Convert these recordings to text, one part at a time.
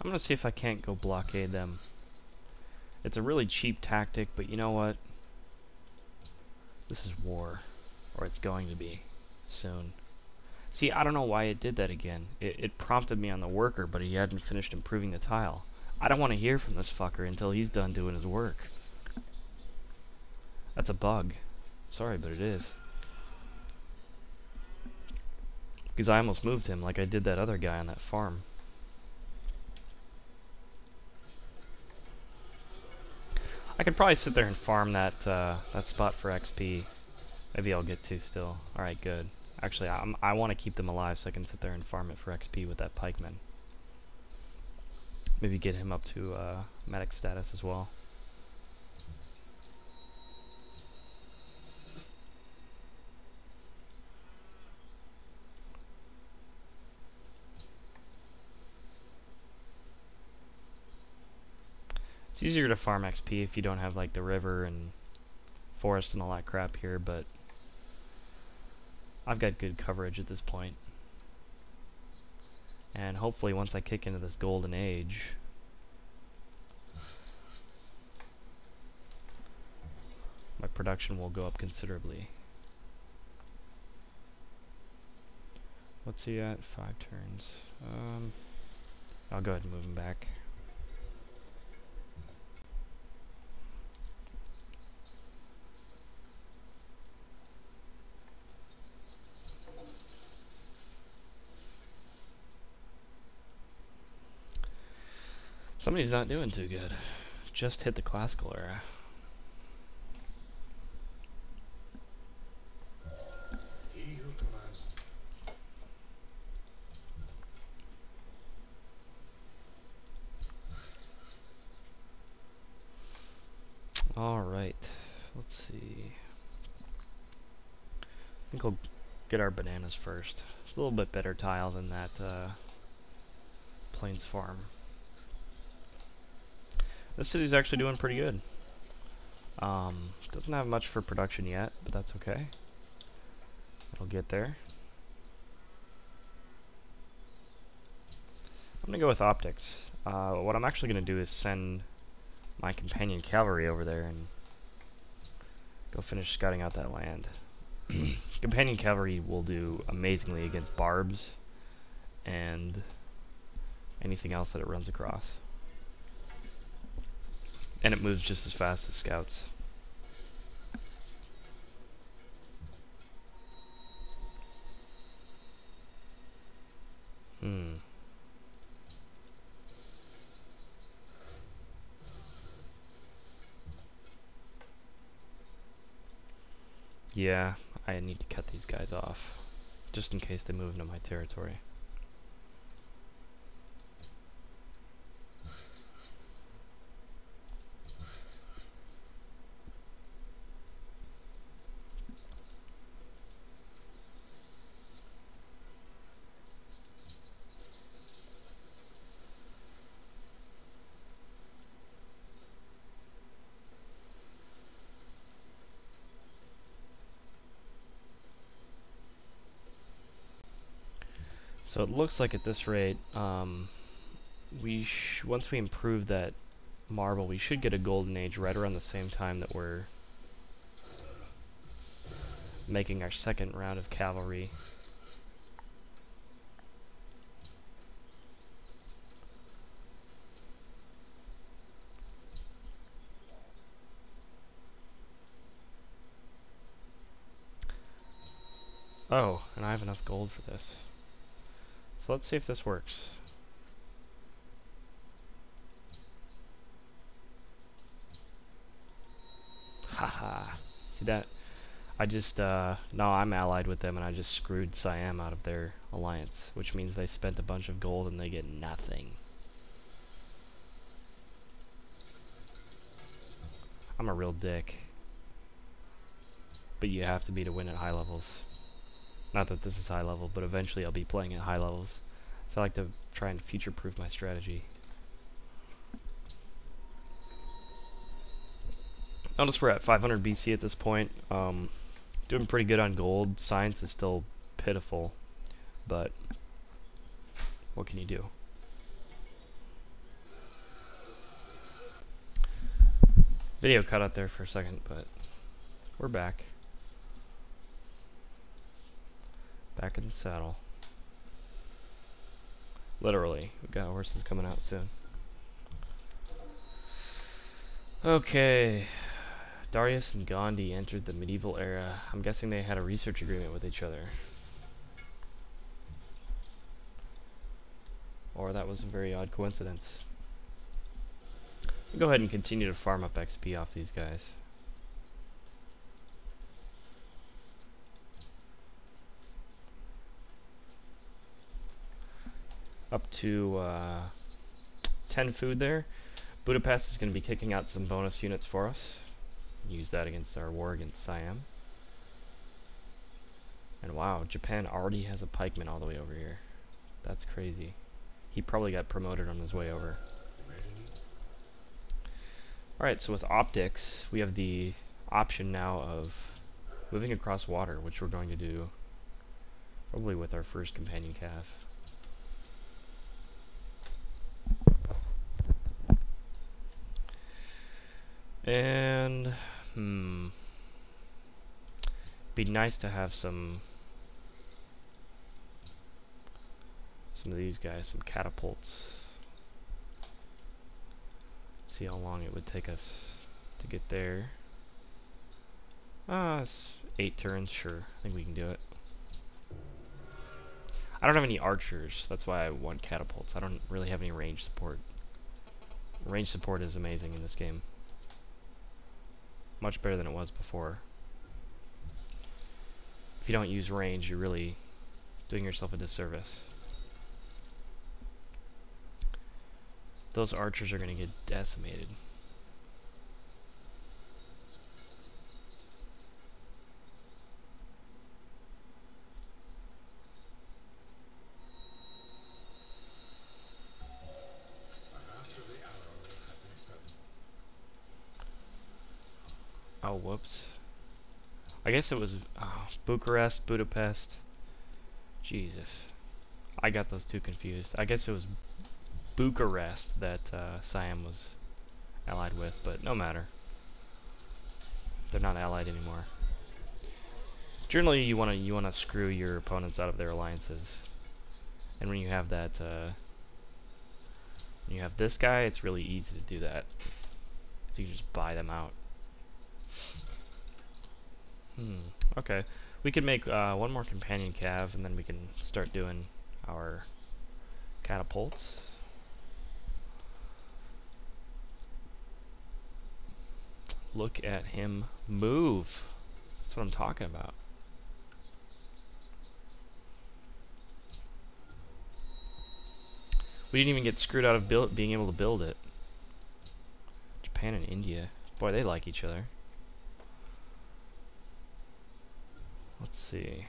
I'm gonna see if I can't go blockade them. It's a really cheap tactic, but you know what? This is war. Or it's going to be. Soon. See, I don't know why it did that again. It prompted me on the worker, but he hadn't finished improving the tile. I don't want to hear from this fucker until he's done doing his work. That's a bug. Sorry, but it is. Because I almost moved him like I did that other guy on that farm. I could probably sit there and farm that that spot for XP. Maybe I'll get to still. Alright, good. Actually, I want to keep them alive so I can sit there and farm it for XP with that pikeman. Maybe get him up to medic status as well. It's easier to farm XP if you don't have like the river and forest and all that crap here, but I've got good coverage at this point. And hopefully once I kick into this golden age, my production will go up considerably. What's he at? 5 turns. I'll go ahead and move him back. Somebody's not doing too good. Just hit the classical era. He who commands. Alright, let's see. I think we'll get our bananas first. It's a little bit better tile than that Plains farm. This city's actually doing pretty good. Doesn't have much for production yet, but that's okay. It'll get there. I'm gonna go with optics. What I'm actually gonna do is send my companion cavalry over there and go finish scouting out that land. Companion cavalry will do amazingly against barbs and anything else that it runs across. And it moves just as fast as scouts. Yeah, I need to cut these guys off, just in case they move into my territory. So it looks like at this rate, once we improve that marble, we should get a golden age right around the same time that we're making our second round of cavalry. Oh, and I have enough gold for this. So let's see if this works. Haha. See that? I just, now I'm allied with them and I just screwed Siam out of their alliance, which means they spent a bunch of gold and they get nothing. I'm a real dick. But you have to be to win at high levels. Not that this is high level, but eventually I'll be playing at high levels. So I like to try and future-proof my strategy. Notice we're at 500 BC at this point. Doing pretty good on gold. Science is still pitiful, but what can you do? Video cut out there for a second, but we're back. Back in the saddle. Literally, we've got horses coming out soon. Okay. Darius and Gandhi entered the medieval era. I'm guessing they had a research agreement with each other. Or that was a very odd coincidence. I'll go ahead and continue to farm up XP off these guys. Up to 10 food there. Budapest is going to be kicking out some bonus units for us. Use that against our war against Siam. And wow, Japan already has a pikeman all the way over here. That's crazy. He probably got promoted on his way over. Alright, so with optics, we have the option now of moving across water, which we're going to do probably with our first companion calf. And be nice to have some of these guys, some catapults. Let's see how long it would take us to get there. It's 8 turns, sure. I think we can do it. I don't have any archers, that's why I want catapults. I don't really have any range support. Range support is amazing in this game. Much better than it was before. If you don't use range, you're really doing yourself a disservice. Those archers are going to get decimated. Oh, whoops. I guess it was Bucharest, Budapest. Jesus. I got those two confused. I guess it was Bucharest that Siam was allied with, but no matter. They're not allied anymore. Generally, you wanna screw your opponents out of their alliances, and when you have that, when you have this guy, it's really easy to do that. So you can just buy them out. Okay. We could make one more companion cav, and then we can start doing our catapults. Look at him move. That's what I'm talking about. We didn't even get screwed out of being able to build it. Japan and India. Boy, they like each other. Let's see.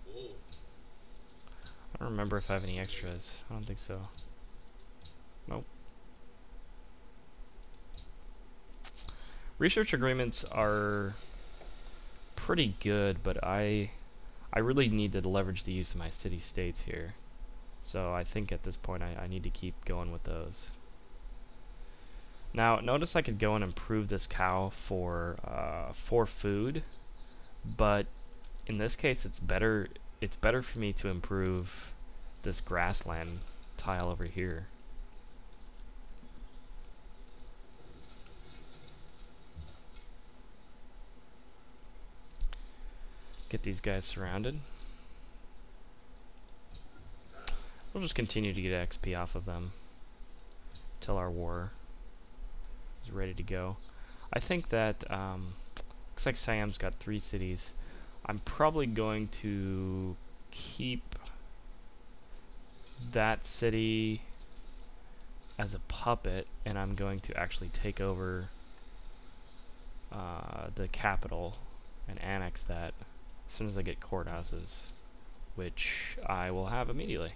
I don't remember if I have any extras. I don't think so. Nope. Research agreements are pretty good, but I really need to leverage the use of my city-states here. So I think at this point I need to keep going with those. Now, notice I could go and improve this cow for food, but in this case it's better for me to improve this grassland tile over here. Get these guys surrounded. We'll just continue to get XP off of them till our war is ready to go. I think that looks like Siam's got 3 cities. I'm probably going to keep that city as a puppet, and I'm going to actually take over the capital and annex that as soon as I get courthouses, which I will have immediately.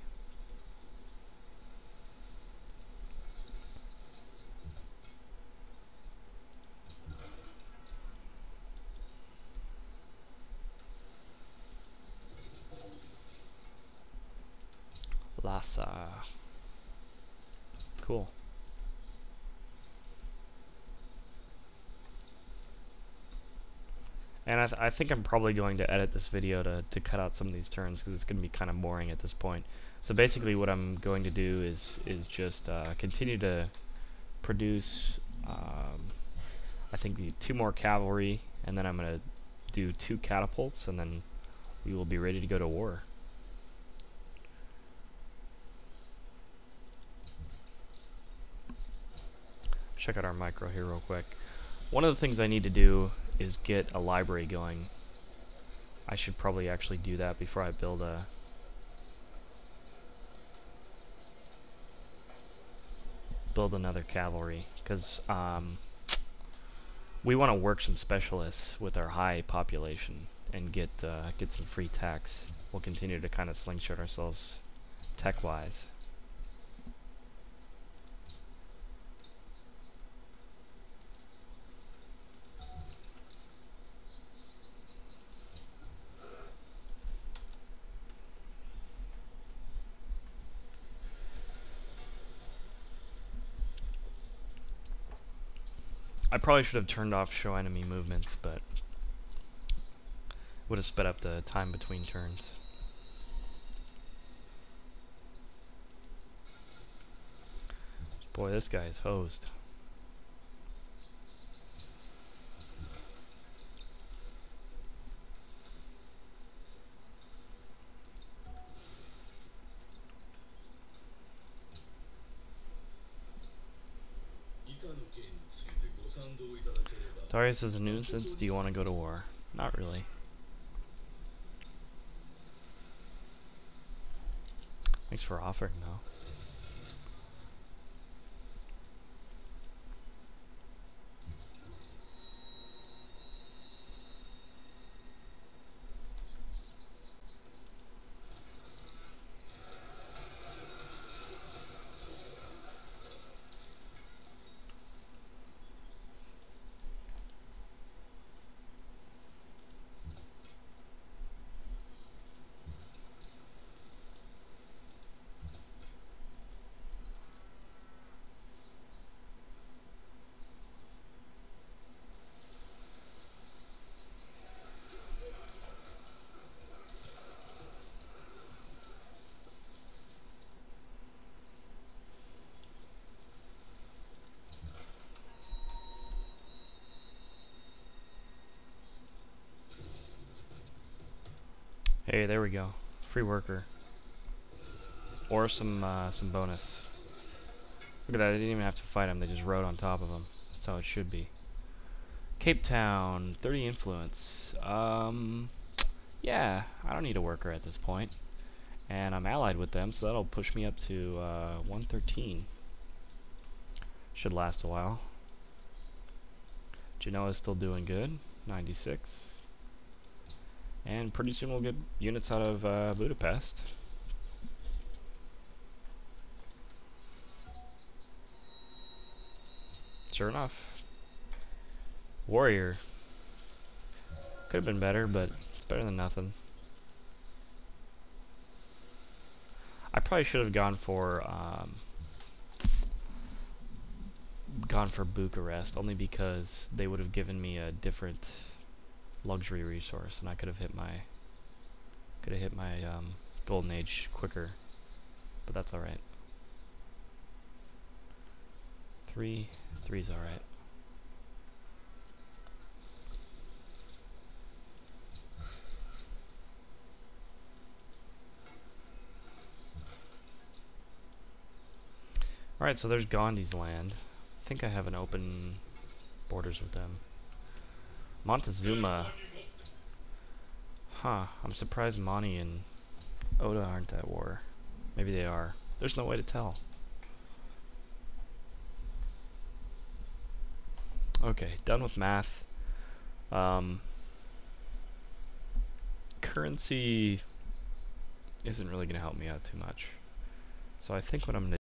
Lhasa. Cool. And I think I'm probably going to edit this video to cut out some of these turns because it's going to be kind of boring at this point. So basically what I'm going to do is just continue to produce I think the 2 more cavalry, and then I'm going to do 2 catapults, and then we will be ready to go to war. Check out our micro here real quick. One of the things I need to do is get a library going. I should probably actually do that before I build another cavalry, because we want to work some specialists with our high population and get some free techs. We'll continue to kind of slingshot ourselves tech-wise. I probably should have turned off show enemy movements, but would have sped up the time between turns. Boy, this guy is hosed. Darius is a nuisance. Do you want to go to war? Not really. Thanks for offering, though. Hey, there we go. Free worker. Or some bonus. Look at that, I didn't even have to fight him, they just rode on top of him. That's how it should be. Cape Town, 30 influence. Yeah, I don't need a worker at this point. And I'm allied with them, so that'll push me up to 113. Should last a while. Genoa's still doing good, 96. And pretty soon we'll get units out of Budapest. Sure enough. Warrior. Could have been better, but it's better than nothing. I probably should have gone for Bucharest, only because they would have given me a different luxury resource, and I could have hit my golden age quicker, but that's all right. Three's all right. All right, so there's Gandhi's land. I think I have an open borders with them. Montezuma. Huh, I'm surprised Mani and Oda aren't at war. Maybe they are. There's no way to tell. Okay, done with math. Currency isn't really going to help me out too much. So I think what I'm going to